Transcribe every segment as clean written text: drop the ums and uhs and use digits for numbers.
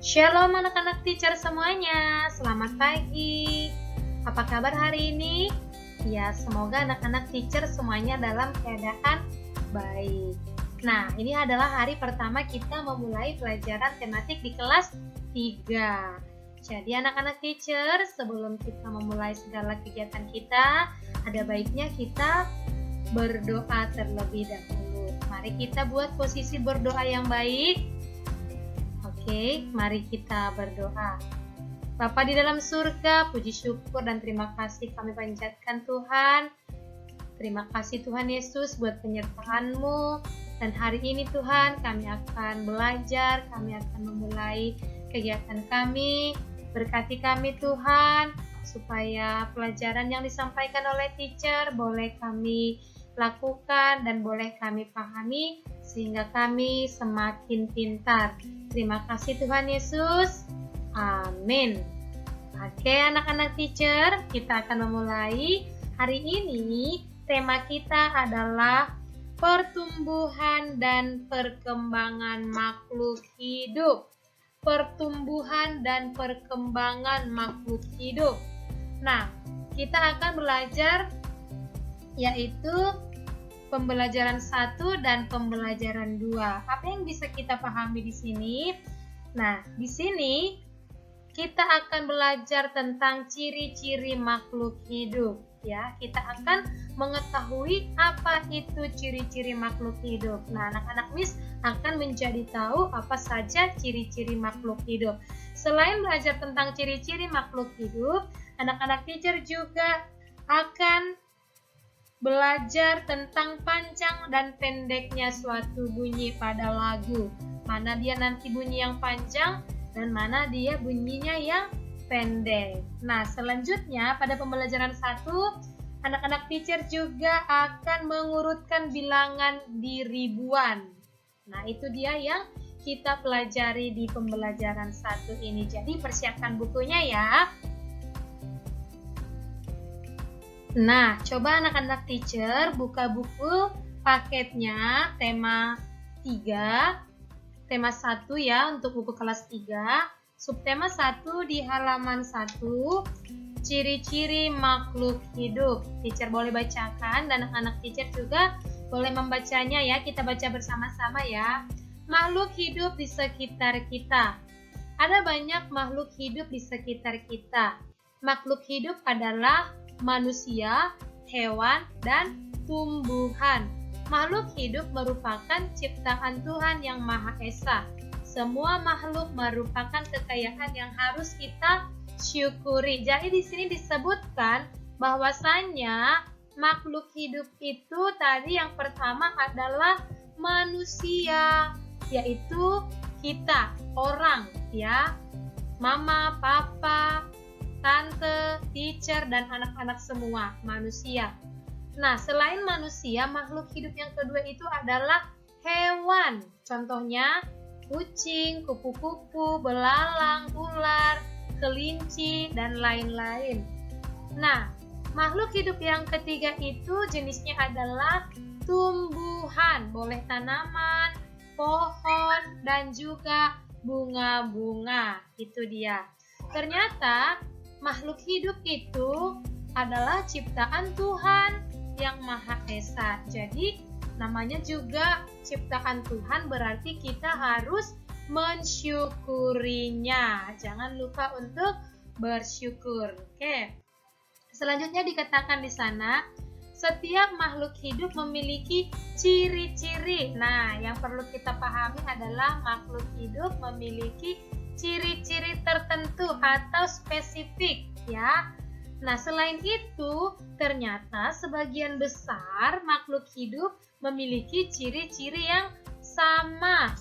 Shalom anak-anak teacher semuanya, selamat pagi. Apa kabar hari ini? Ya, semoga anak-anak teacher semuanya dalam keadaan baik. Nah, ini adalah hari pertama kita memulai pelajaran tematik di kelas 3. Jadi anak-anak teacher, sebelum kita memulai segala kegiatan kita, ada baiknya kita berdoa terlebih dahulu. Mari kita buat posisi berdoa yang baik. Oke, mari kita berdoa. Bapa di dalam surga, puji syukur dan terima kasih kami panjatkan Tuhan. Terima kasih Tuhan Yesus buat penyertaan-Mu. Dan hari ini Tuhan kami akan belajar, kami akan memulai kegiatan kami. Berkati kami Tuhan, supaya pelajaran yang disampaikan oleh teacher boleh kami lakukan dan boleh kami pahami, sehingga kami semakin pintar. Terima kasih Tuhan Yesus. Amin. Oke anak-anak teacher, kita akan memulai. Hari ini tema kita adalah pertumbuhan dan perkembangan makhluk hidup. Pertumbuhan dan perkembangan makhluk hidup. Nah, kita akan belajar yaitu pembelajaran 1 dan pembelajaran 2. Apa yang bisa kita pahami di sini? Nah, di sini kita akan belajar tentang ciri-ciri makhluk hidup, ya. Kita akan mengetahui apa itu ciri-ciri makhluk hidup. Nah, anak-anak Miss akan menjadi tahu apa saja ciri-ciri makhluk hidup. Selain belajar tentang ciri-ciri makhluk hidup, anak-anak teacher juga akan belajar tentang panjang dan pendeknya suatu bunyi pada lagu. Mana dia nanti bunyi yang panjang dan mana dia bunyinya yang pendek. Nah, selanjutnya pada pembelajaran 1, anak-anak teacher juga akan mengurutkan bilangan di ribuan. Nah, itu dia yang kita pelajari di pembelajaran 1 ini. Jadi persiapkan bukunya ya. Nah, coba anak-anak teacher buka buku paketnya tema 3, tema 1 ya untuk buku kelas 3, subtema 1 di halaman 1, ciri-ciri makhluk hidup. Teacher boleh bacakan dan anak-anak teacher juga boleh membacanya ya, kita baca bersama-sama ya. Makhluk hidup di sekitar kita. Ada banyak makhluk hidup di sekitar kita. Makhluk hidup adalah manusia, hewan, dan tumbuhan. Makhluk hidup merupakan ciptaan Tuhan yang Maha Esa. Semua makhluk merupakan kekayaan yang harus kita syukuri. Jadi di sini disebutkan bahwasannya makhluk hidup itu tadi yang pertama adalah manusia, yaitu kita, orang ya. Mama, papa, tante, teacher, dan anak-anak semua, manusia. Nah, selain manusia, makhluk hidup yang kedua itu adalah hewan. Contohnya, kucing, kupu-kupu, belalang, ular, kelinci, dan lain-lain. Nah, makhluk hidup yang ketiga itu jenisnya adalah tumbuhan. Boleh tanaman, pohon, dan juga bunga-bunga. Itu dia. Ternyata makhluk hidup itu adalah ciptaan Tuhan yang Maha Esa. Jadi namanya juga ciptaan Tuhan, berarti kita harus mensyukurinya. Jangan lupa untuk bersyukur. Oke. Selanjutnya dikatakan di sana, setiap makhluk hidup memiliki ciri-ciri. Nah, yang perlu kita pahami adalah makhluk hidup memiliki ciri-ciri tertentu atau spesifik ya. Nah, selain itu, ternyata sebagian besar makhluk hidup memiliki ciri-ciri yang sama.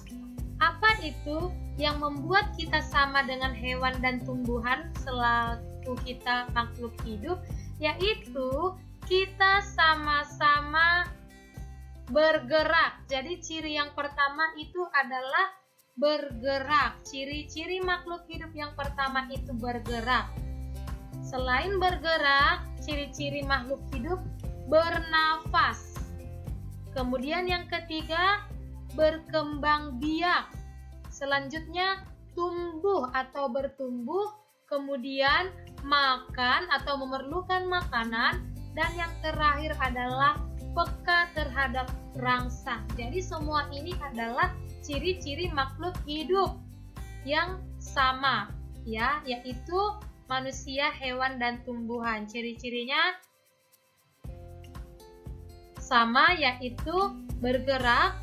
Apa itu yang membuat kita sama dengan hewan dan tumbuhan selaku kita makhluk hidup? Yaitu kita sama-sama bergerak. Jadi ciri yang pertama itu adalah bergerak. Ciri-ciri makhluk hidup yang pertama itu bergerak. Selain bergerak, ciri-ciri makhluk hidup bernafas. Kemudian yang ketiga, berkembang biak. Selanjutnya, tumbuh atau bertumbuh, kemudian makan atau memerlukan makanan, dan yang terakhir adalah peka terhadap rangsang. Jadi semua ini adalah ciri-ciri makhluk hidup yang sama, ya, yaitu manusia, hewan, dan tumbuhan. Ciri-cirinya sama, yaitu bergerak,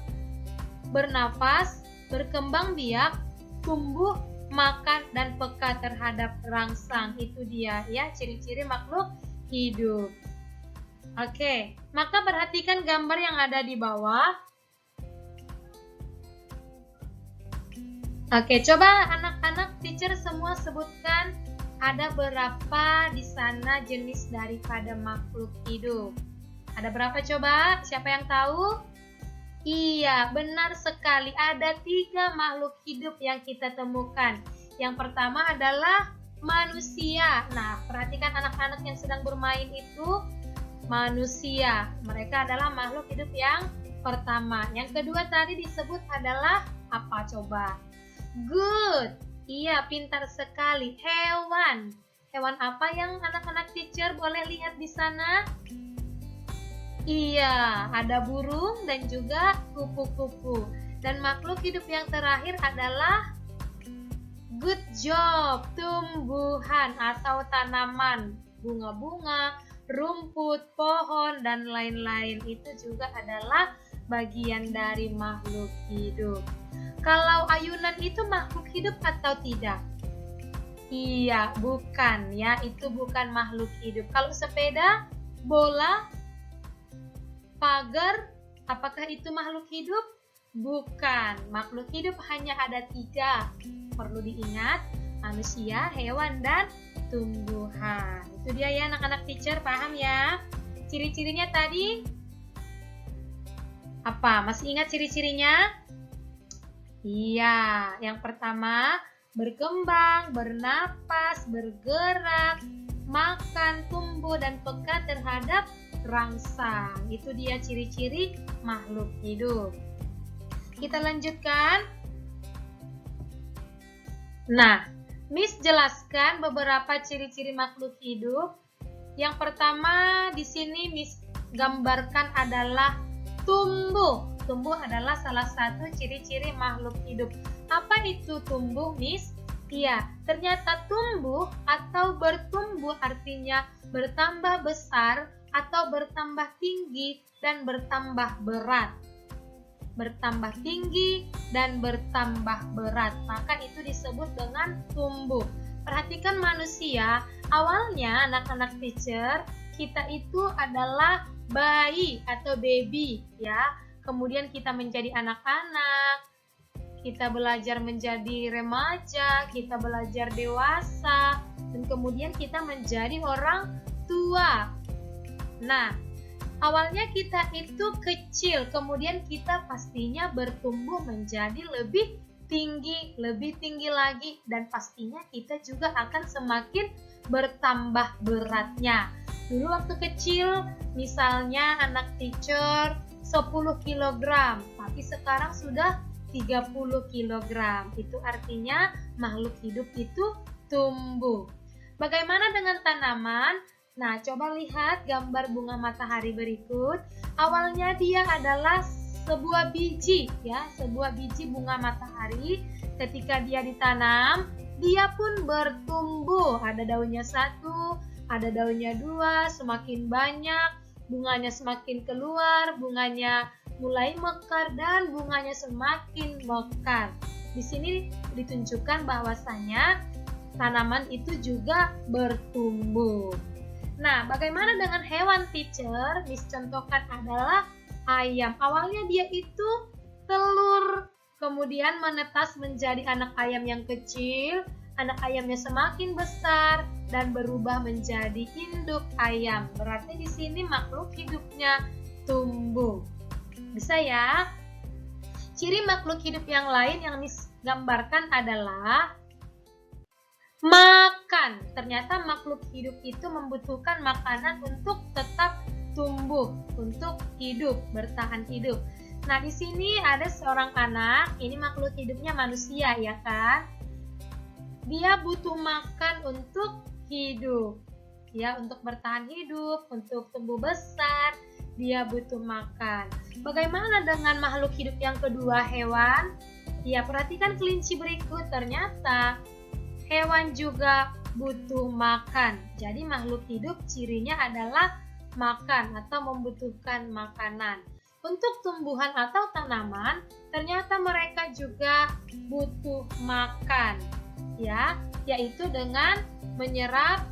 bernafas, berkembang biak, tumbuh, makan, dan peka terhadap rangsang. Itu dia ya ciri-ciri makhluk hidup. Oke, maka perhatikan gambar yang ada di bawah. Oke, coba anak-anak, teacher semua sebutkan ada berapa di sana jenis daripada makhluk hidup. Ada berapa coba? Siapa yang tahu? Iya, benar sekali. Ada 3 makhluk hidup yang kita temukan. Yang pertama adalah manusia. Nah, perhatikan anak-anak yang sedang bermain itu manusia. Mereka adalah makhluk hidup yang pertama. Yang kedua tadi disebut adalah apa coba? Good. Iya, pintar sekali. Hewan. Hewan apa yang anak-anak teacher boleh lihat di sana? Iya, ada burung dan juga kupu-kupu. Dan makhluk hidup yang terakhir adalah good job, tumbuhan atau tanaman, bunga-bunga, rumput, pohon, dan lain-lain. Itu juga adalah bagian dari makhluk hidup. Kalau ayunan itu makhluk hidup atau tidak? Iya, bukan ya, itu bukan makhluk hidup. Kalau sepeda, bola, pagar, apakah itu makhluk hidup? Bukan. Makhluk hidup hanya ada 3. Perlu diingat, manusia, hewan, dan tumbuhan. Itu dia ya anak-anak teacher, paham ya? Ciri-cirinya tadi apa? Masih ingat ciri-cirinya? Iya, yang pertama berkembang, bernapas, bergerak, makan, tumbuh, dan peka terhadap rangsang. Itu dia ciri-ciri makhluk hidup. Kita lanjutkan. Nah, Miss jelaskan beberapa ciri-ciri makhluk hidup. Yang pertama di sini Miss gambarkan adalah tumbuh. Tumbuh adalah salah satu ciri-ciri makhluk hidup. Apa itu tumbuh, Miss? Iya, ternyata tumbuh atau bertumbuh artinya bertambah besar atau bertambah tinggi dan bertambah berat. Bertambah tinggi dan bertambah berat, maka itu disebut dengan tumbuh. Perhatikan manusia, awalnya anak-anak teacher, kita itu adalah bayi atau baby ya. Kemudian kita menjadi anak-anak, kita belajar menjadi remaja, kita belajar dewasa, dan kemudian kita menjadi orang tua. Nah, awalnya kita itu kecil, kemudian kita pastinya bertumbuh menjadi lebih tinggi lagi, dan pastinya kita juga akan semakin bertambah beratnya. Dulu waktu kecil, misalnya anak teacher 10 kg, tapi sekarang sudah 30 kg. Itu artinya makhluk hidup itu tumbuh. Bagaimana dengan tanaman? Nah, coba lihat gambar bunga matahari berikut. Awalnya dia adalah sebuah biji ya, sebuah biji bunga matahari. Ketika dia ditanam, dia pun bertumbuh. Ada daunnya 1, ada daunnya 2, semakin banyak, bunganya semakin keluar, bunganya mulai mekar, dan bunganya semakin mekar. Di sini ditunjukkan bahwasanya tanaman itu juga bertumbuh. Nah, bagaimana dengan hewan teacher? Miss contohkan adalah ayam. Awalnya dia itu telur, kemudian menetas menjadi anak ayam yang kecil, anak ayamnya semakin besar, dan berubah menjadi induk ayam. Berarti di sini makhluk hidupnya tumbuh. Bisa ya? Ciri makhluk hidup yang lain yang Miss gambarkan adalah makan. Ternyata makhluk hidup itu membutuhkan makanan untuk tetap tumbuh, untuk hidup, bertahan hidup. Nah, di sini ada seorang anak, ini makhluk hidupnya manusia ya kan? dia butuh makan untuk hidup. Ya, untuk bertahan hidup, untuk tumbuh besar, dia butuh makan. Bagaimana dengan makhluk hidup yang kedua, hewan? Ya, perhatikan kelinci berikut. Ternyata hewan juga butuh makan. Jadi makhluk hidup cirinya adalah makan atau membutuhkan makanan. Untuk tumbuhan atau tanaman, ternyata mereka juga butuh makan. Ya, yaitu dengan menyerap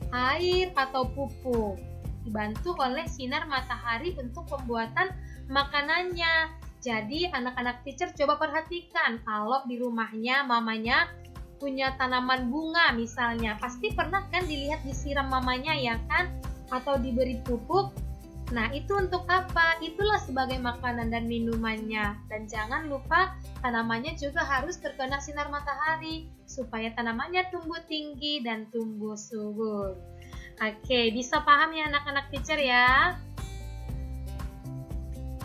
air atau pupuk, dibantu oleh sinar matahari untuk pembuatan makanannya. Jadi anak-anak teacher coba perhatikan, kalau di rumahnya mamanya punya tanaman bunga misalnya, pasti pernah kan dilihat disiram mamanya ya kan, atau diberi pupuk. Nah, itu untuk apa? Itulah sebagai makanan dan minumannya. Dan jangan lupa tanamannya juga harus terkena sinar matahari supaya tanamannya tumbuh tinggi dan tumbuh subur. Oke, bisa paham ya anak-anak teacher ya?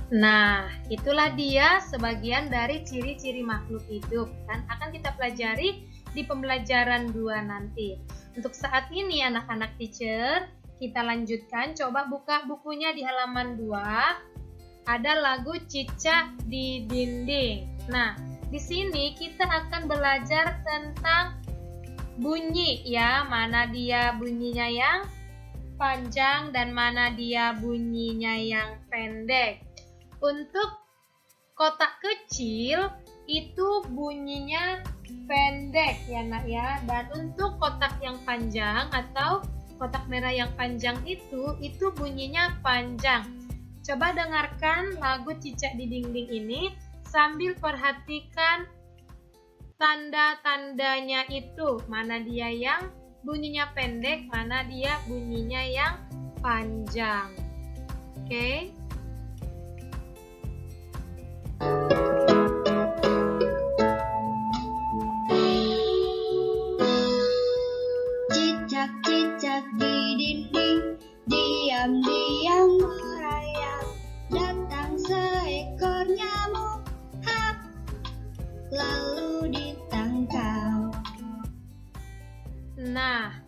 Nah, itulah dia sebagian dari ciri-ciri makhluk hidup dan akan kita pelajari di pembelajaran 2 nanti. Untuk saat ini anak-anak teacher, kita lanjutkan, coba buka bukunya di halaman 2. Ada lagu Cicak di Dinding. Nah, di sini kita akan belajar tentang bunyi ya, mana dia bunyinya yang panjang dan mana dia bunyinya yang pendek. Untuk kotak kecil itu bunyinya pendek ya nak ya, dan untuk kotak yang panjang atau kotak merah yang panjang itu bunyinya panjang. Coba dengarkan lagu Cicak di Dinding ini sambil perhatikan tanda-tandanya itu. Mana dia yang bunyinya pendek, mana dia bunyinya yang panjang. Oke. Cicak-cicak di dinding, diam-diam merayap. Datang seekor nyamuk, hap, lalu ditangkap. Nah,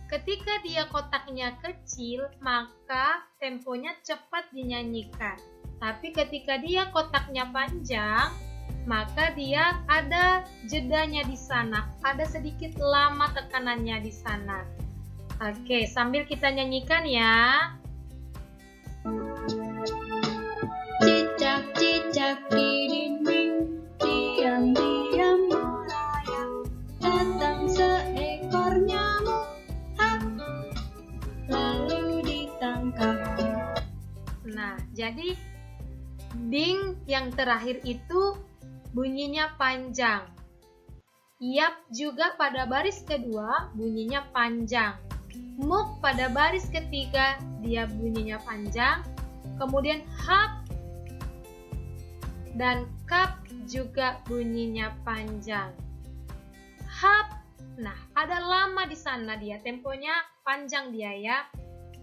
ketika dia kotaknya kecil, maka temponya cepat dinyanyikan. Tapi ketika dia kotaknya panjang, maka dia ada jedanya di sana, ada sedikit lama tekanannya di sana. Oke, sambil kita nyanyikan ya. Cicak-cicak di dinding, diam-diam merayap. Datang seekor nyamuk, hap, lalu ditangkap. Nah, jadi ding yang terakhir itu bunyinya panjang. Yap juga pada baris kedua bunyinya panjang. Muk pada baris ketiga dia bunyinya panjang. Kemudian hap dan kap juga bunyinya panjang. Hap, nah ada lama di sana dia, temponya panjang dia ya.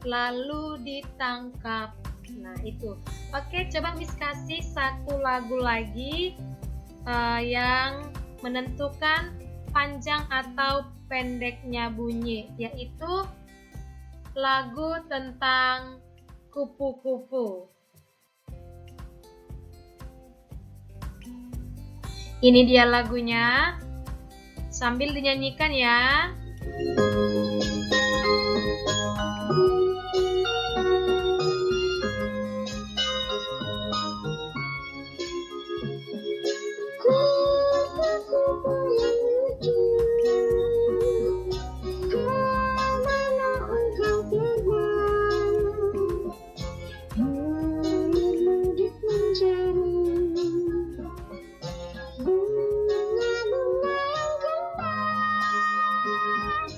Lalu ditangkap. Nah itu. Oke, coba Miss kasih satu lagu lagi yang menentukan panjang atau pendeknya bunyi, yaitu lagu tentang kupu-kupu. Ini dia lagunya, sambil dinyanyikan ya. Kupu-kupu yang lucu, kemana engkau terbang? Mudik mencari bunga-bunga yang kembang,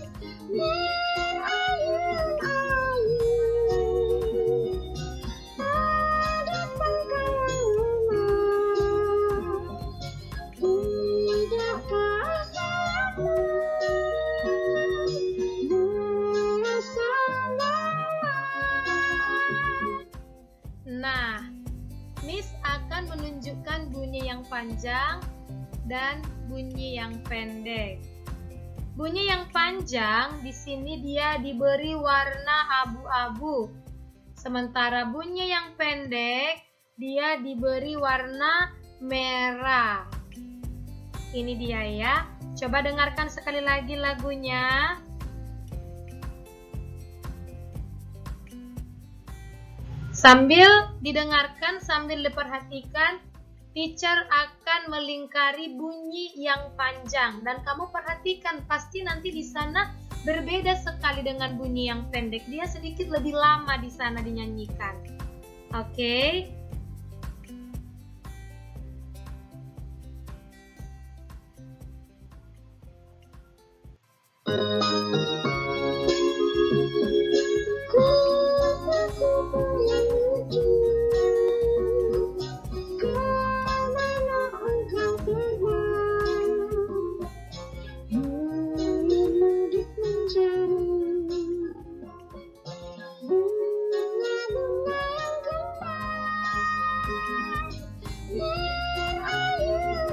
berayun-ayun. Ada pangkalan rumah, tidakkah kamu bersama? Nah, Miss akan menunjukkan bunyi yang panjang dan bunyi yang pendek. bunyi yang panjang di sini dia diberi warna abu-abu. Sementara bunyi yang pendek dia diberi warna merah. Ini dia ya. Coba dengarkan sekali lagi lagunya. Sambil didengarkan, sambil diperhatikan, teacher akan melingkari bunyi yang panjang. Dan kamu perhatikan, pasti nanti di sana berbeda sekali dengan bunyi yang pendek. Dia sedikit lebih lama di sana dinyanyikan. Oke. Kupu-kupu yang lucu, kemana engkau terbang? Berluduk mencari bunga-bunga yang kembang, berayun-ayun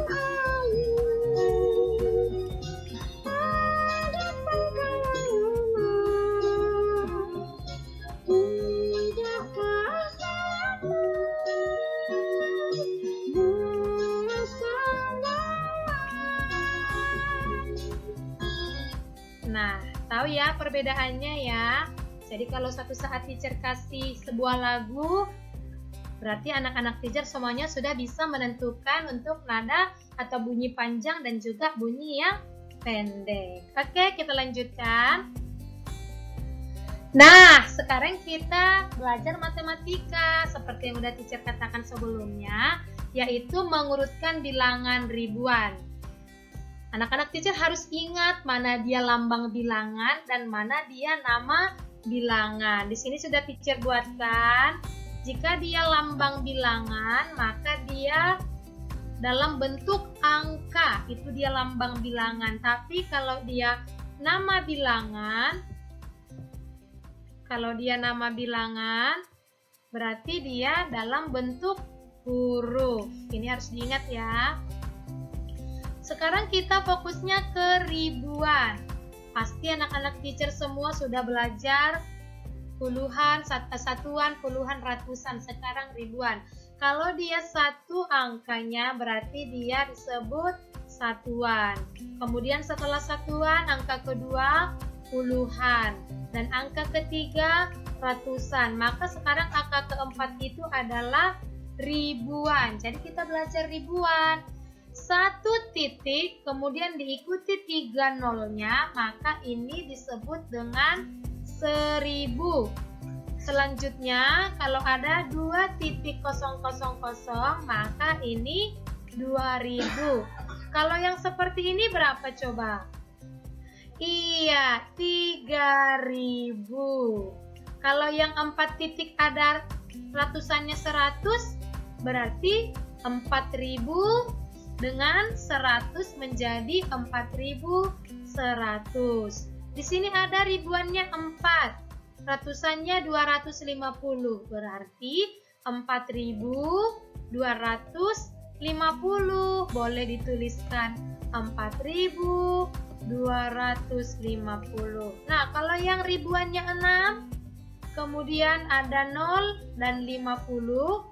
pada pangkalan rumah. Tidakkah salahmu bersandar? Nah, tahu ya perbedaannya ya. Jadi kalau satu saat teacher kasih sebuah lagu, berarti anak-anak teacher semuanya sudah bisa menentukan untuk nada atau bunyi panjang dan juga bunyi yang pendek. Oke, kita lanjutkan. Nah, sekarang kita belajar matematika seperti yang udah teacher katakan sebelumnya, yaitu mengurutkan bilangan ribuan. Anak-anak teacher harus ingat mana dia lambang bilangan dan mana dia nama bilangan. Di sini sudah teacher buatkan. Jika dia lambang bilangan, maka dia dalam bentuk angka, itu dia lambang bilangan. Tapi kalau dia nama bilangan, berarti dia dalam bentuk huruf. Ini harus diingat ya. Sekarang kita fokusnya ke ribuan. Pasti anak-anak teacher semua sudah belajar puluhan, satuan, puluhan, ratusan, sekarang ribuan. Kalau dia satu angkanya berarti dia disebut satuan. Kemudian setelah satuan, angka kedua puluhan. Dan angka ketiga ratusan. Maka sekarang angka keempat itu adalah ribuan. Jadi kita belajar ribuan. Satu titik kemudian diikuti 3 nolnya, maka ini disebut dengan 1000. Selanjutnya kalau ada 2.000, maka ini 2000. Kalau yang seperti ini berapa coba? Iya, 3000. Kalau yang 4 titik ada ratusannya 100, berarti 4000 dengan 100 menjadi 4100. Di sini ada ribuannya 4, ratusannya 250, berarti 4250. Boleh dituliskan 4250. Nah, kalau yang ribuannya 6, kemudian ada 0 dan 50,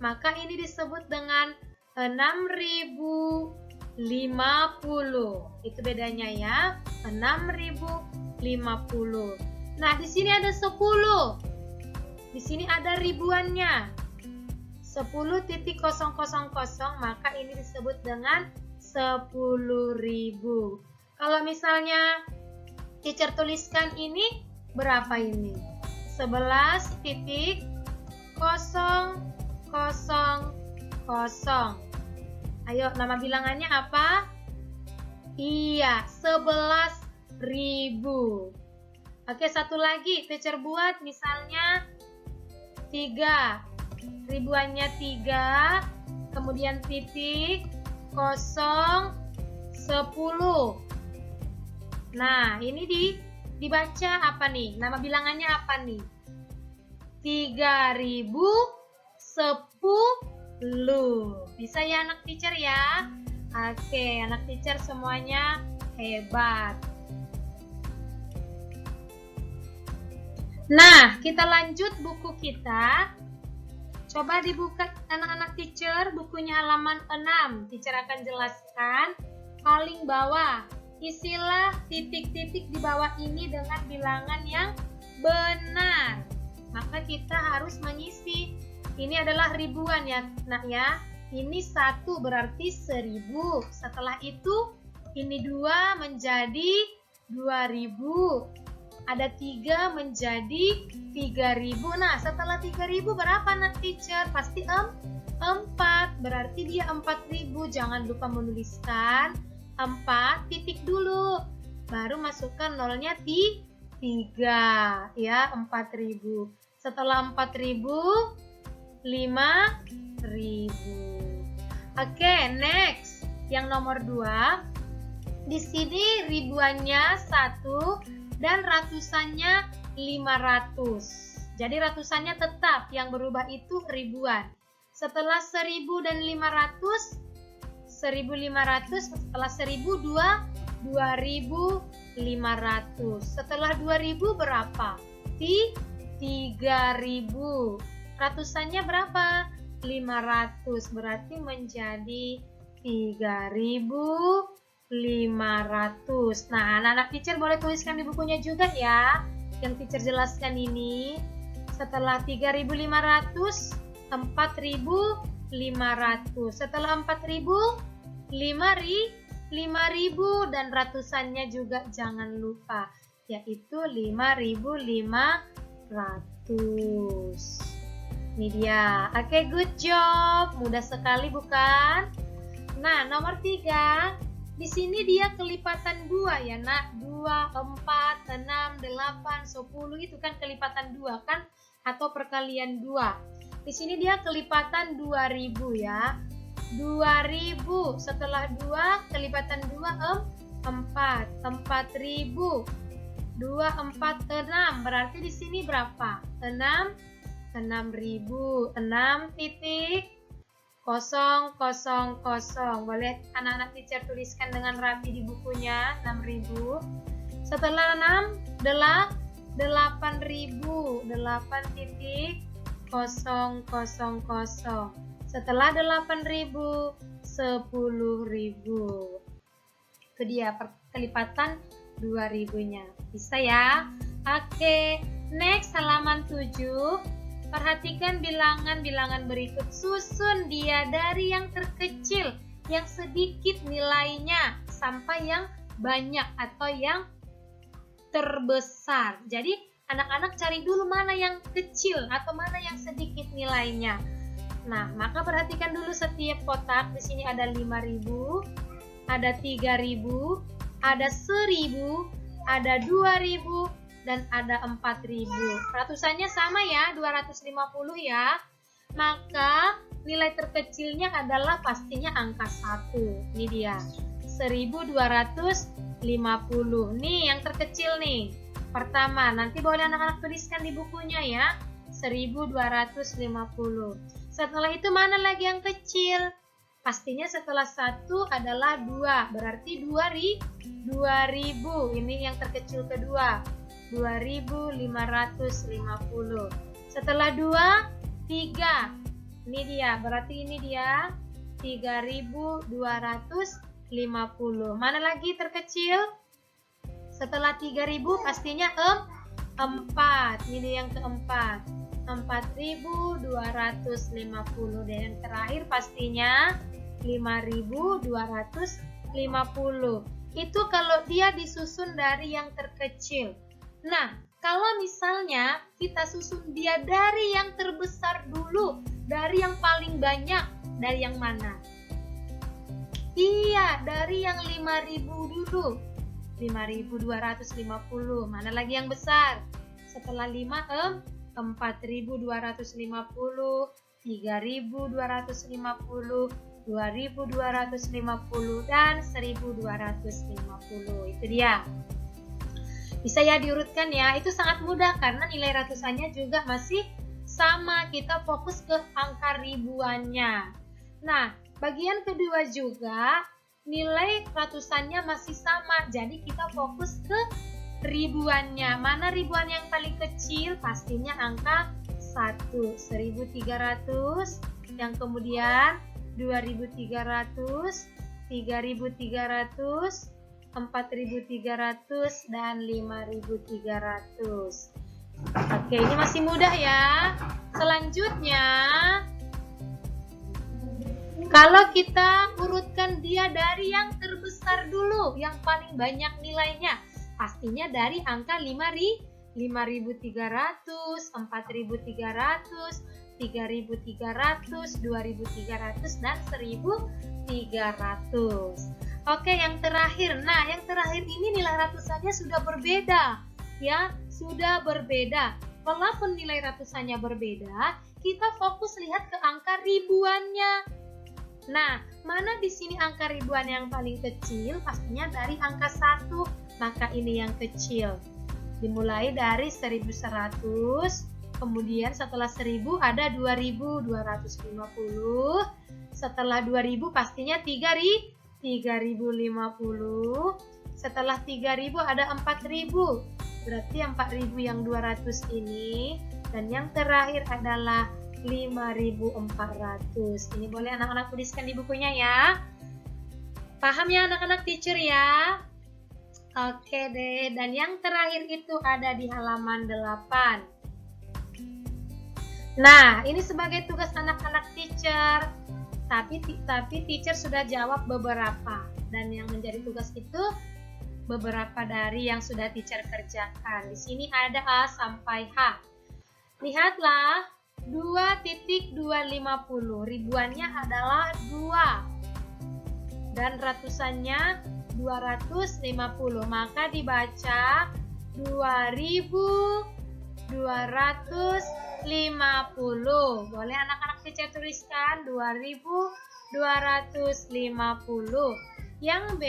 maka ini disebut dengan 6050. Itu bedanya ya, 6050. Nah, di sini ada 10. Di sini ada ribuannya. 10.000, maka ini disebut dengan 10.000. Kalau misalnya teacher tuliskan ini, berapa ini? 11.000. Ayo, nama bilangannya apa? Iya, 11.000. Oke, satu lagi teacher buat misalnya 3. Ribuannya 3, kemudian titik, 0, 10. Nah, ini dibaca apa nih? Nama bilangannya apa nih? 3010. Bisa ya anak teacher ya? Oke, anak teacher semuanya hebat. Nah, kita lanjut buku kita. Coba dibuka anak-anak teacher, bukunya halaman 6. Teacher akan jelaskan paling bawah. Isilah titik-titik di bawah ini dengan bilangan yang benar. Maka kita harus mengisi. Ini adalah ribuan ya, nak ya. Ini 1 berarti 1000. Setelah itu, ini 2 menjadi 2000. Ada 3 menjadi 3000. Nah, setelah 3000 berapa nak teacher? Pasti 4. Berarti dia 4000. Jangan lupa menuliskan 4 titik dulu. Baru masukkan nolnya 3 ya, 4000. Setelah 4000, 5000. Oke, next. Yang nomor 2. Di sini ribuannya 1 dan ratusannya 500. Jadi ratusannya tetap, yang berubah itu ribuan. Setelah 1000 dan 500, 1500, setelah 1000 2500. Setelah 2000 berapa? 3000. Ratusannya berapa? 500. Berarti menjadi 3500. Nah, anak-anak teacher boleh tuliskan di bukunya juga ya, yang teacher jelaskan ini. Setelah 3500, 4500. Setelah 4000, 5000, dan ratusannya juga jangan lupa, yaitu 5500. Ini dia. Oke, good job. Mudah sekali bukan? Nah, nomor 3. Di sini dia kelipatan 2 ya nak. 2, 4, 6, 8, 10 itu kan kelipatan 2 kan? Atau perkalian 2. Di sini dia kelipatan 2000 ya. 2000. Setelah 2 kelipatan 2 4. 4000. 2, 4, 6. Berarti di sini berapa? 6. 6000. 6 titik 000. Boleh anak-anak teacher tuliskan dengan rapi di bukunya 6000. Setelah 6, 8000. 8 titik 000. Setelah 8000, 10000. Itu dia kelipatan 2000-nya. Bisa ya? Oke, next halaman 7. Perhatikan bilangan-bilangan berikut. Susun dia dari yang terkecil, yang sedikit nilainya, sampai yang banyak atau yang terbesar. Jadi, anak-anak cari dulu mana yang kecil atau mana yang sedikit nilainya. Nah, maka perhatikan dulu setiap kotak. Di sini ada 5000, ada 3000, ada 1000, ada 2000, dan ada 4000. Ratusannya sama ya, 250 ya. Maka nilai terkecilnya adalah pastinya angka 1. Ini dia, 1250. Nih yang terkecil nih. Pertama, nanti boleh anak-anak tuliskan di bukunya ya, 1250. Setelah itu mana lagi yang kecil? Pastinya setelah 1 adalah 2, berarti 2000. Ini yang terkecil kedua, 2550. Setelah 2, 3. Ini dia, berarti ini dia 3250. Mana lagi terkecil? Setelah 3000 pastinya 4. Ini dia yang keempat, 4250. Dan yang terakhir pastinya 5250. Itu kalau dia disusun dari yang terkecil. Nah, kalau misalnya kita susun dia dari yang terbesar dulu, dari yang paling banyak, dari yang mana? Iya, dari yang 5000 dulu. 5250. Mana lagi yang besar? Setelah 5, 4250, 3250, 2250, dan 1250. Itu dia. Bisa ya diurutkan ya, itu sangat mudah karena nilai ratusannya juga masih sama, kita fokus ke angka ribuannya. Nah, bagian kedua juga nilai ratusannya masih sama, jadi kita fokus ke ribuannya. Mana ribuan yang paling kecil? Pastinya angka 1, 1300, yang kemudian 2300, 3300, 4300, dan 5300. Oke, ini masih mudah ya. Selanjutnya, kalau kita urutkan dia dari yang terbesar dulu, yang paling banyak nilainya, pastinya dari angka 5300, 4300, 3300, 2300, dan 1300. Oke, yang terakhir. Nah, yang terakhir ini nilai ratusannya sudah berbeda, ya, sudah berbeda. Walaupun nilai ratusannya berbeda, kita fokus lihat ke angka ribuannya. Nah, mana di sini angka ribuan yang paling kecil? Pastinya dari angka 1, maka ini yang kecil. Dimulai dari 1100, kemudian setelah 1000 ada 2250, setelah 2000 pastinya 3050, setelah 3000 ada 4000, berarti 4000 yang 200 ini, dan yang terakhir adalah 5400. Ini boleh anak-anak tuliskan di bukunya ya. Paham ya anak-anak teacher ya? Oke deh, dan yang terakhir itu ada di halaman 8. Nah, ini sebagai tugas anak-anak teacher. Tapi teacher sudah jawab beberapa, dan yang menjadi tugas itu beberapa dari yang sudah teacher kerjakan. Di sini ada A sampai H. Lihatlah, 2.250, ribuannya adalah 2 dan ratusannya 250, maka dibaca 2250. Boleh anak-anak teacher tuliskan 2250. Yang B,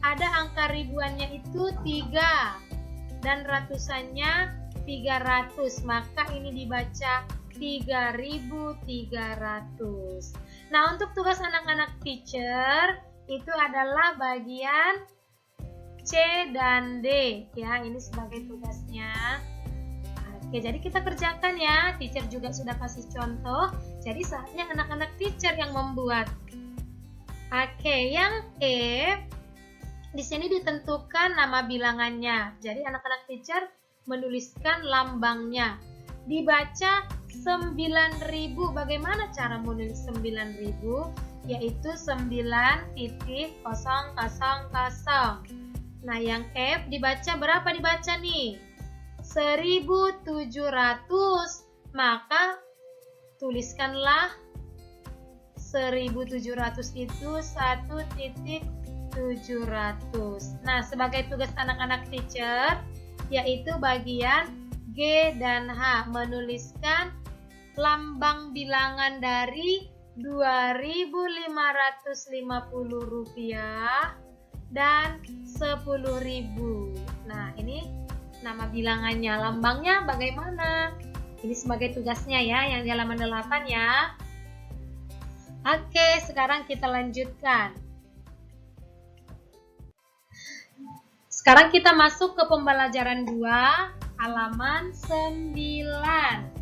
ada angka ribuannya itu 3 dan ratusannya 300, maka ini dibaca 3300. Nah, untuk tugas anak-anak teacher itu adalah bagian C dan D ya, ini sebagai tugasnya. Oke, jadi kita kerjakan ya. Teacher juga sudah kasih contoh. Jadi saatnya anak-anak teacher yang membuat. Oke, yang E di sini ditentukan nama bilangannya. Jadi anak-anak teacher menuliskan lambangnya. Dibaca 9000. Bagaimana cara menulis 9000? Yaitu 9.000. Nah, yang F dibaca berapa dibaca nih? 1700. Maka tuliskanlah 1700 itu 1.700. Nah, sebagai tugas anak-anak teacher yaitu bagian G dan H, menuliskan lambang bilangan dari Rp2.550 dan 10.000. Nah, ini nama bilangannya, lambangnya bagaimana? Ini sebagai tugasnya ya, yang di halaman 8 ya. Oke, sekarang kita lanjutkan. Sekarang kita masuk ke pembelajaran 2, halaman 9.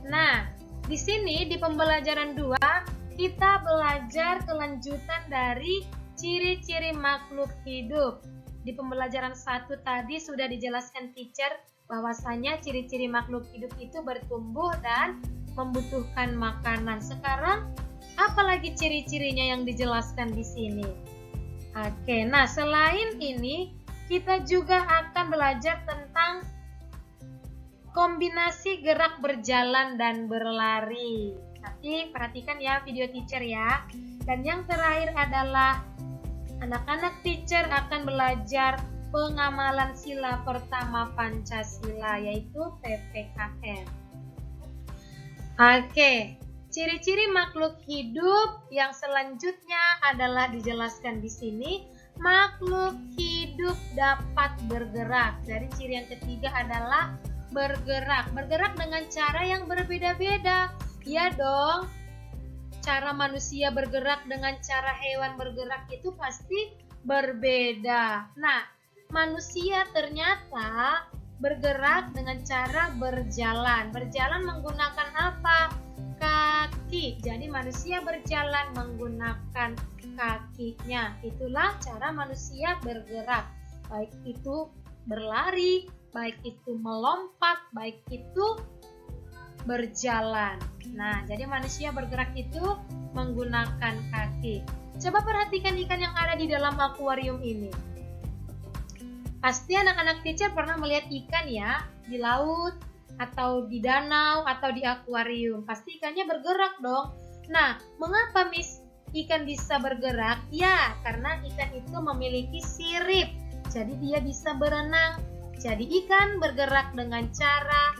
Nah, di sini di pembelajaran 2 kita belajar kelanjutan dari ciri-ciri makhluk hidup. Di pembelajaran 1 tadi sudah dijelaskan teacher bahwasanya ciri-ciri makhluk hidup itu bertumbuh dan membutuhkan makanan. Sekarang apalagi ciri-cirinya yang dijelaskan di sini? Oke, nah selain ini kita juga akan belajar tentang kombinasi gerak berjalan dan berlari. Nanti perhatikan ya video teacher ya. Dan yang terakhir adalah anak-anak teacher akan belajar pengamalan sila pertama Pancasila, yaitu PPKN. Oke, ciri-ciri makhluk hidup yang selanjutnya adalah dijelaskan di sini. Makhluk hidup dapat bergerak. Dari ciri yang ketiga adalah bergerak. Bergerak dengan cara yang berbeda-beda. Ya dong, cara manusia bergerak dengan cara hewan bergerak itu pasti berbeda. Nah, manusia ternyata bergerak dengan cara berjalan. Berjalan menggunakan apa? Kaki. Jadi manusia berjalan menggunakan kakinya. Itulah cara manusia bergerak. Baik itu berlari, baik itu melompat, baik itu berjalan. Nah, jadi manusia bergerak itu menggunakan kaki. Coba perhatikan ikan yang ada di dalam akuarium ini. Pasti anak-anak teacher pernah melihat ikan ya, di laut, atau di danau, atau di akuarium. Pasti ikannya bergerak dong. Nah, mengapa Miss ikan bisa bergerak? Ya, karena ikan itu memiliki sirip. Jadi dia bisa berenang. Jadi ikan bergerak dengan cara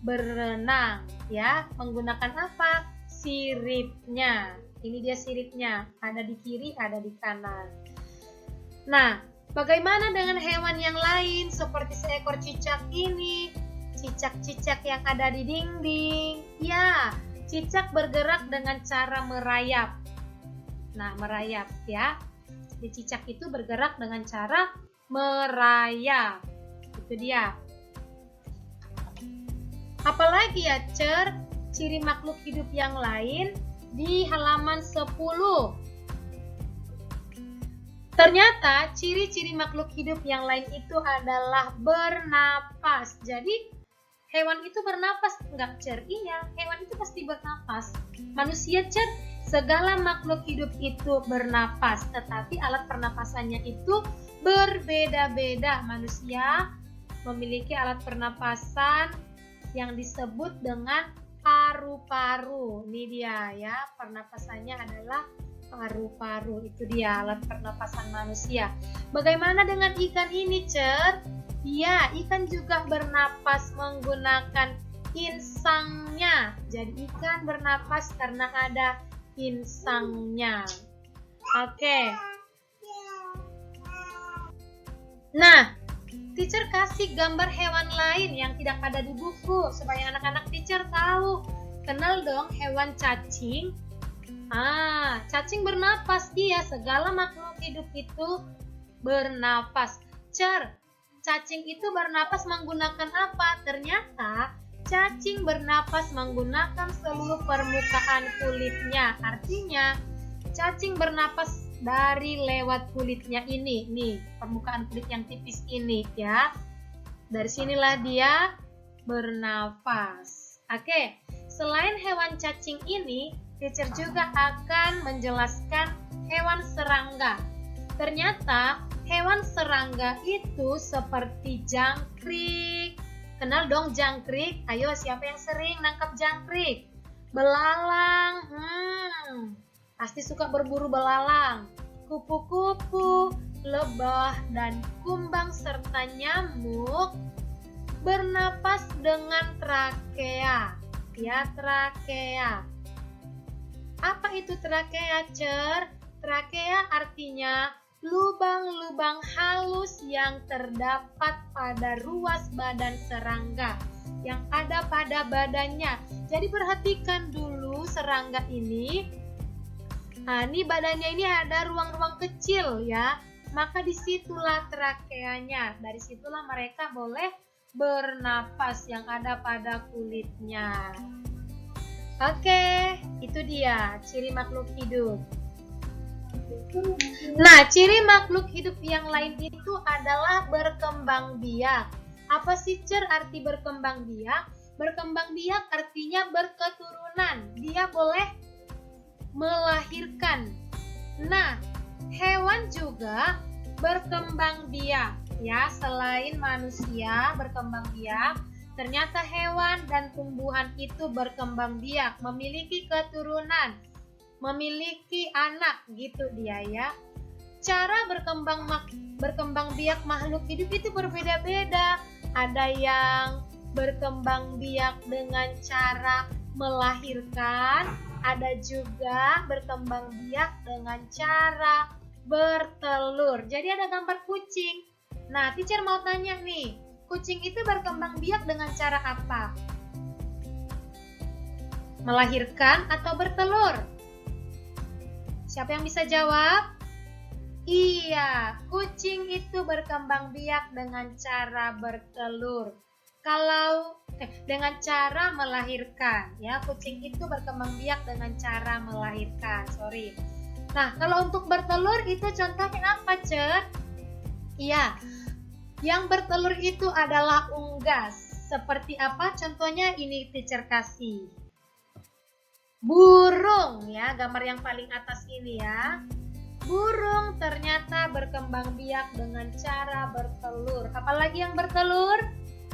berenang ya, menggunakan apa? Siripnya. Ini dia siripnya, ada di kiri, ada di kanan. Nah, bagaimana dengan hewan yang lain seperti seekor cicak ini? Cicak-cicak yang ada di dinding. Ya, cicak bergerak dengan cara merayap. Nah, merayap ya. Di cicak itu bergerak dengan cara merayap. Itu dia. Apalagi ya, ciri makhluk hidup yang lain di halaman 10. Ternyata ciri-ciri makhluk hidup yang lain itu adalah bernapas. Jadi hewan itu bernapas enggak, Iya, hewan itu pasti bernapas. Manusia, segala makhluk hidup itu bernapas, tetapi alat pernapasannya itu berbeda-beda. Manusia memiliki alat pernapasan yang disebut dengan paru-paru. Ini dia ya, pernapasannya adalah paru-paru. Itu dia alat pernapasan manusia. Bagaimana dengan ikan ini, Ya, ikan juga bernapas menggunakan insangnya. Jadi ikan bernapas karena ada insangnya. Oke. Nah, teacher kasih gambar hewan lain yang tidak ada di buku supaya anak-anak teacher tahu. Kenal dong hewan cacing? Cacing bernapas. Iya, segala makhluk hidup itu bernapas. Cacing itu bernapas menggunakan apa? Ternyata cacing bernapas menggunakan seluruh permukaan kulitnya. Artinya cacing bernapas dari lewat kulitnya ini. Nih, permukaan kulit yang tipis ini ya. Dari sinilah dia bernapas. Oke, selain hewan cacing ini, teacher juga akan menjelaskan hewan serangga. Ternyata hewan serangga itu seperti jangkrik. Kenal dong jangkrik? Ayo, siapa yang sering nangkap jangkrik? Belalang. Pasti suka berburu belalang. Kupu-kupu, lebah, dan kumbang serta nyamuk bernapas dengan trakea. Ya, trakea. Apa itu trakea, Trakea artinya lubang-lubang halus yang terdapat pada ruas badan serangga yang ada pada badannya. Jadi perhatikan dulu serangga ini. Ini badannya ini ada ruang-ruang kecil ya. Maka disitulah trakeanya. Dari situlah mereka boleh bernapas yang ada pada kulitnya. Oke, itu dia ciri makhluk hidup. Nah, ciri makhluk hidup yang lain itu adalah berkembang biak. Apa sih arti berkembang biak? Berkembang biak artinya berketurunan. Dia boleh melahirkan. Nah, hewan juga berkembang biak. Ya, selain manusia berkembang biak, ternyata hewan dan tumbuhan itu berkembang biak, memiliki keturunan, memiliki anak gitu dia ya. Cara berkembang biak makhluk hidup itu berbeda-beda. Ada yang berkembang biak dengan cara melahirkan, ada juga berkembang biak dengan cara bertelur. Jadi ada gambar kucing. Nah, teacher mau tanya nih, kucing itu berkembang biak dengan cara apa? Melahirkan atau bertelur? Siapa yang bisa jawab? Iya, kucing itu berkembang biak dengan cara bertelur. Kalau dengan cara melahirkan, ya, kucing itu berkembang biak dengan cara melahirkan. Sorry. Nah, kalau untuk bertelur itu contohnya apa, Cer? Iya, yang bertelur itu adalah unggas. Seperti apa? Contohnya ini teacher kasih. Burung, ya, gambar yang paling atas ini ya. Burung ternyata berkembang biak dengan cara bertelur. Apalagi yang bertelur?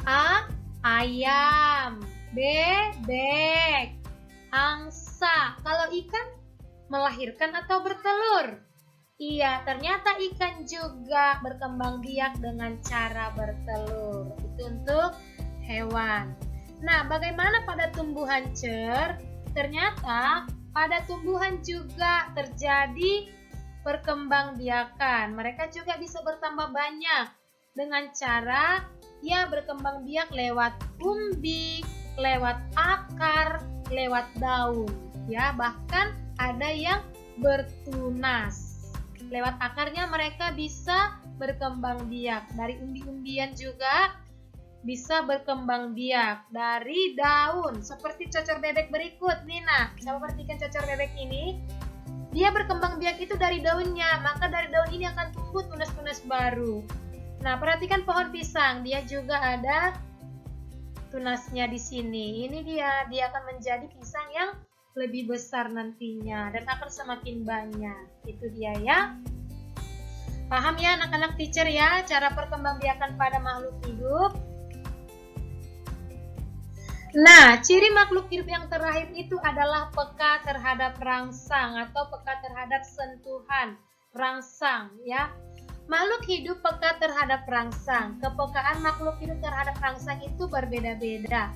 A. Ayam. B. Bebek. Angsa. Kalau ikan melahirkan atau bertelur? Iya, ternyata ikan juga berkembang biak dengan cara bertelur. Itu untuk hewan. Nah, bagaimana pada tumbuhan, Cer? Ternyata pada tumbuhan juga terjadi perkembangbiakan. Mereka juga bisa bertambah banyak dengan cara ya berkembang biak lewat umbi, lewat akar, lewat daun. Ya, bahkan ada yang bertunas. Lewat akarnya mereka bisa berkembang biak. Dari umbi-umbian juga bisa berkembang biak. Dari daun, seperti cocor bebek berikut. Nina, coba perhatikan cocor bebek ini. Dia berkembang biak itu dari daunnya, maka dari daun ini akan tumbuh tunas-tunas baru. Nah, perhatikan pohon pisang, dia juga ada tunasnya di sini. Ini dia akan menjadi pisang yang lebih besar nantinya dan akan semakin banyak. Itu dia ya. Paham ya anak-anak teacher ya, cara perkembangbiakan pada makhluk hidup? Nah, ciri makhluk hidup yang terakhir itu adalah peka terhadap rangsang atau peka terhadap sentuhan rangsang ya. Makhluk hidup peka terhadap rangsang. Kepekaan makhluk hidup terhadap rangsang itu berbeda-beda.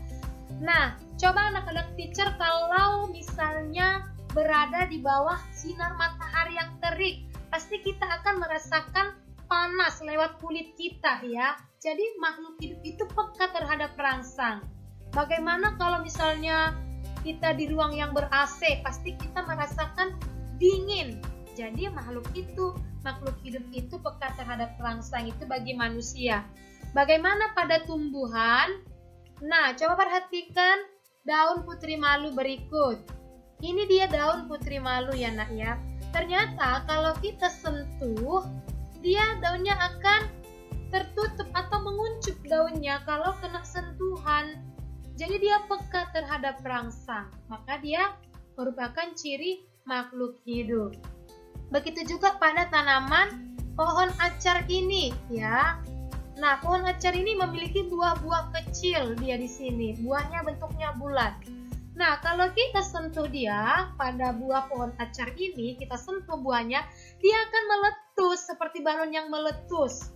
Nah, coba anak-anak teacher kalau misalnya berada di bawah sinar matahari yang terik, pasti kita akan merasakan panas lewat kulit kita ya. Jadi makhluk hidup itu peka terhadap rangsang. Bagaimana kalau misalnya kita di ruang yang ber-AC, pasti kita merasakan dingin. Jadi makhluk hidup itu peka terhadap rangsang itu bagi manusia. Bagaimana pada tumbuhan? Nah, coba perhatikan daun putri malu berikut. Ini dia daun putri malu ya nak ya. Ternyata kalau kita sentuh, dia daunnya akan tertutup atau menguncup daunnya kalau kena sentuhan. Jadi dia peka terhadap rangsang, maka dia merupakan ciri makhluk hidup. Begitu juga pada tanaman pohon acar ini ya. Nah, pohon acar ini memiliki buah-buah kecil dia di sini. Buahnya bentuknya bulat. Nah, kalau kita sentuh dia pada buah pohon acar ini, kita sentuh buahnya, dia akan meletus seperti balon yang meletus.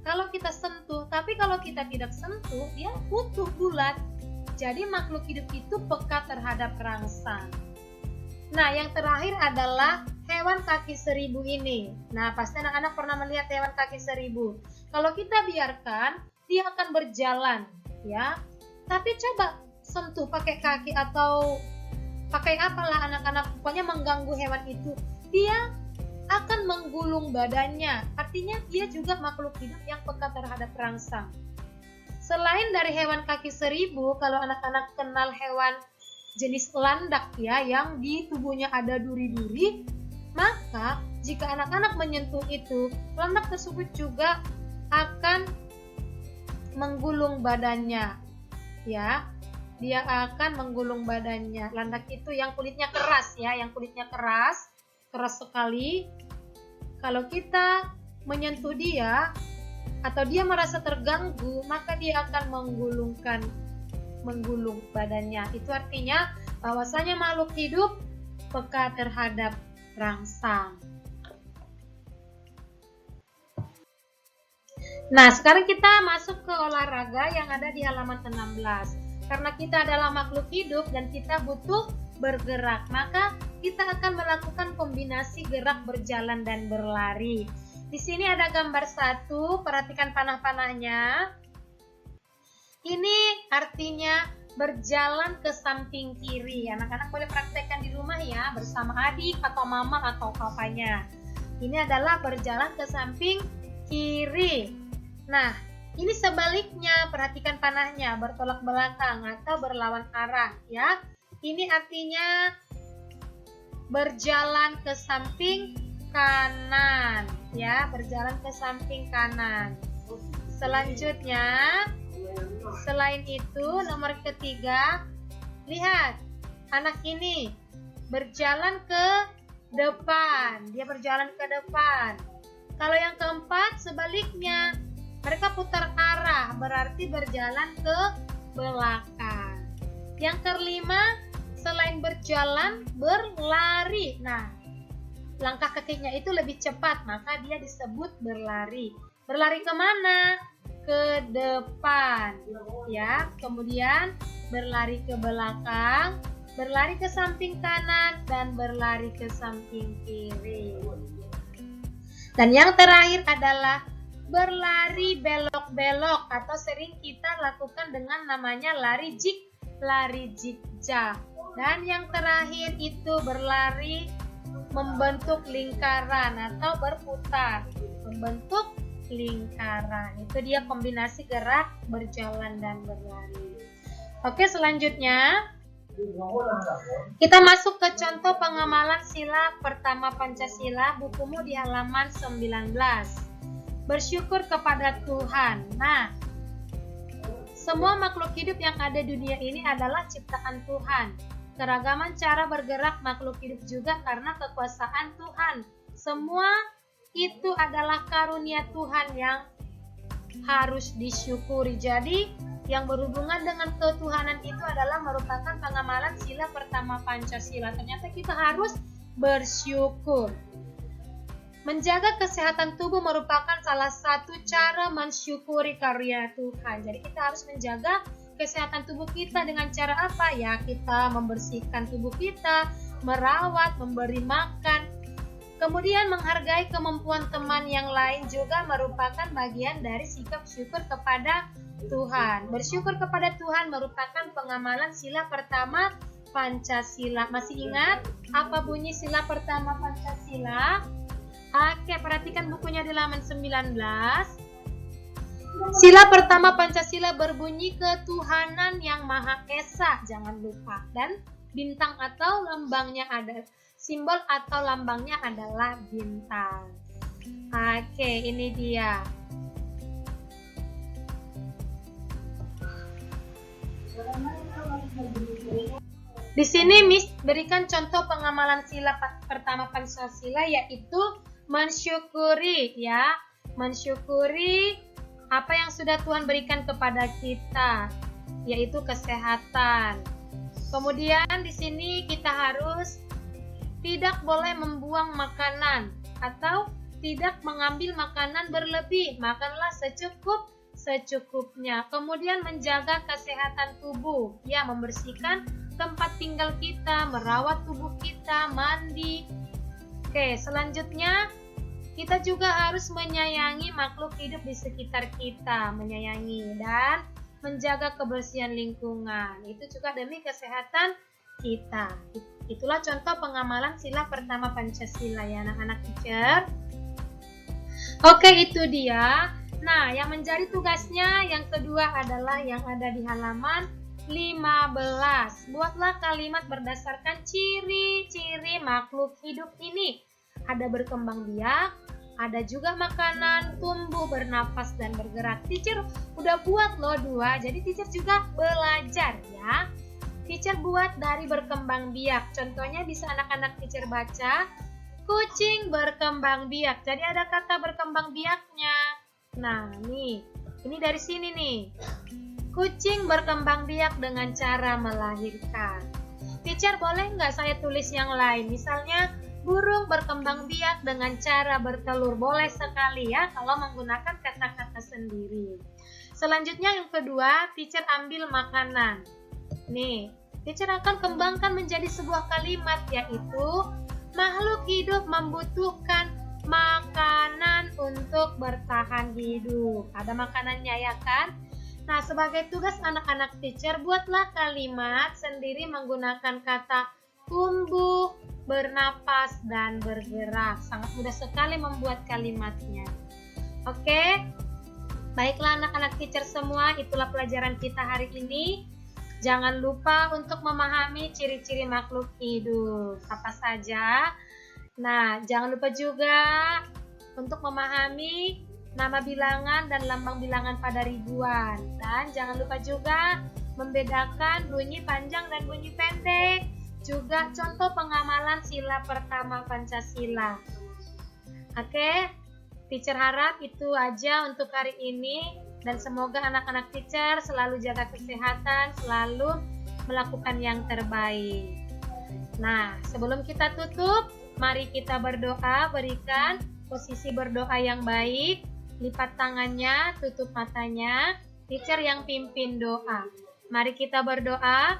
Kalau kita sentuh, tapi kalau kita tidak sentuh, dia utuh bulat. Jadi makhluk hidup itu peka terhadap rangsang. Nah, yang terakhir adalah hewan kaki seribu ini. Nah, pasti anak-anak pernah melihat hewan kaki seribu. Kalau kita biarkan, dia akan berjalan, ya. Tapi coba sentuh pakai kaki atau pakai apalah anak-anak, pokoknya mengganggu hewan itu. Dia akan menggulung badannya. Artinya dia juga makhluk hidup yang peka terhadap rangsang. Selain dari hewan kaki seribu, kalau anak-anak kenal hewan jenis landak ya, yang di tubuhnya ada duri-duri, maka jika anak-anak menyentuh itu, landak tersebut juga akan menggulung badannya. Ya, dia akan menggulung badannya. Landak itu yang kulitnya keras ya, yang kulitnya keras sekali. Kalau kita menyentuh dia, atau dia merasa terganggu, maka dia akan menggulung badannya. Itu artinya bahwasanya makhluk hidup peka terhadap rangsang. Nah, sekarang kita masuk ke olahraga yang ada di halaman 16. Karena kita adalah makhluk hidup dan kita butuh bergerak, maka kita akan melakukan kombinasi gerak berjalan dan berlari. Di sini ada gambar 1, perhatikan panah-panahnya. Ini artinya berjalan ke samping kiri. Anak-anak boleh praktekkan di rumah ya, bersama adik atau mama atau papanya. Ini adalah berjalan ke samping kiri. Nah, ini sebaliknya, perhatikan panahnya, bertolak belakang atau berlawan arah ya. Ini artinya berjalan ke samping kanan ya, berjalan ke samping kanan. Selanjutnya, selain itu nomor ketiga, lihat anak ini berjalan ke depan, dia berjalan ke depan. Kalau yang keempat sebaliknya, mereka putar arah, berarti berjalan ke belakang. Yang kelima, selain berjalan, berlari. Nah, langkah kakinya itu lebih cepat, maka dia disebut berlari. Berlari kemana? Ke depan, ya. Kemudian berlari ke belakang, berlari ke samping kanan, dan berlari ke samping kiri. Dan yang terakhir adalah berlari belok-belok atau sering kita lakukan dengan namanya lari zigzag. Dan yang terakhir itu berlari membentuk lingkaran atau berputar, membentuk lingkaran. Itu dia kombinasi gerak berjalan dan berlari. Oke, selanjutnya kita masuk ke contoh pengamalan sila pertama Pancasila, bukumu di halaman 19. Bersyukur kepada Tuhan. Nah, semua makhluk hidup yang ada di dunia ini adalah ciptaan Tuhan. Keragaman cara bergerak makhluk hidup juga karena kekuasaan Tuhan. Semua itu adalah karunia Tuhan yang harus disyukuri. Jadi, yang berhubungan dengan ketuhanan itu adalah merupakan pengamalan sila pertama Pancasila. Ternyata kita harus bersyukur. Menjaga kesehatan tubuh merupakan salah satu cara mensyukuri karunia Tuhan. Jadi kita harus menjaga kesehatan tubuh kita dengan cara apa? Ya, kita membersihkan tubuh kita, merawat, memberi makan. Kemudian menghargai kemampuan teman yang lain juga merupakan bagian dari sikap syukur kepada Tuhan. Bersyukur kepada Tuhan merupakan pengamalan sila pertama Pancasila. Masih ingat apa bunyi sila pertama Pancasila? Oke, perhatikan bukunya di halaman 19. Sila pertama Pancasila berbunyi ketuhanan yang Maha Esa, jangan lupa. Dan bintang atau lambangnya ada, simbol atau lambangnya adalah bintang. Oke, ini dia. Di sini Miss berikan contoh pengamalan sila pertama Pancasila, yaitu mensyukuri ya, mensyukuri apa yang sudah Tuhan berikan kepada kita, yaitu kesehatan. Kemudian di sini kita harus tidak boleh membuang makanan atau tidak mengambil makanan berlebih, makanlah secukupnya. Kemudian menjaga kesehatan tubuh, ya, membersihkan tempat tinggal kita, merawat tubuh kita, mandi. Oke, selanjutnya kita juga harus menyayangi makhluk hidup di sekitar kita, menyayangi dan menjaga kebersihan lingkungan. Itu juga demi kesehatan kita. Itulah contoh pengamalan sila pertama Pancasila ya anak-anak teacher. Oke, itu dia. Nah, yang menjadi tugasnya yang kedua adalah yang ada di halaman 15. Buatlah kalimat berdasarkan ciri-ciri makhluk hidup ini. Ada berkembang biak, ada juga makanan, tumbuh, bernafas, dan bergerak. Teacher udah buat loh 2, jadi teacher juga belajar ya. Teacher buat dari berkembang biak. Contohnya bisa anak-anak teacher baca, kucing berkembang biak. Jadi ada kata berkembang biaknya. Nah, nih, ini dari sini nih. Kucing berkembang biak dengan cara melahirkan. Teacher boleh nggak saya tulis yang lain? Misalnya, burung berkembang biak dengan cara bertelur. Boleh sekali ya, kalau menggunakan kata-kata sendiri. Selanjutnya yang kedua, teacher ambil makanan. Nih, teacher akan kembangkan menjadi sebuah kalimat, yaitu makhluk hidup membutuhkan makanan untuk bertahan hidup. Ada makanannya ya kan? Nah, sebagai tugas anak-anak teacher, buatlah kalimat sendiri menggunakan kata tumbuh, bernapas, dan bergerak. Sangat mudah sekali membuat kalimatnya. Oke, baiklah anak-anak teacher semua, itulah pelajaran kita hari ini. Jangan lupa untuk memahami ciri-ciri makhluk hidup. Apa saja? Nah, jangan lupa juga untuk memahami nama bilangan dan lambang bilangan pada ribuan. Dan jangan lupa juga membedakan bunyi panjang dan bunyi pendek. Juga contoh pengamalan sila pertama Pancasila. Oke, teacher harap itu aja untuk hari ini. Dan semoga anak-anak teacher selalu jaga kesehatan, selalu melakukan yang terbaik. Nah, sebelum kita tutup, mari kita berdoa, berikan posisi berdoa yang baik, lipat tangannya, tutup matanya, teacher yang pimpin doa. Mari kita berdoa.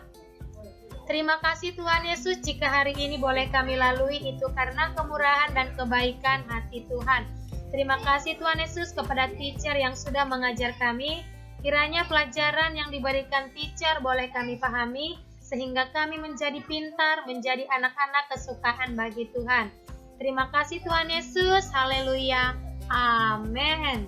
Terima kasih Tuhan Yesus, jika hari ini boleh kami lalui itu karena kemurahan dan kebaikan hati Tuhan. Terima kasih Tuhan Yesus kepada teacher yang sudah mengajar kami. Kiranya pelajaran yang diberikan teacher boleh kami pahami, sehingga kami menjadi pintar, menjadi anak-anak kesukaan bagi Tuhan. Terima kasih Tuhan Yesus, haleluya, amin.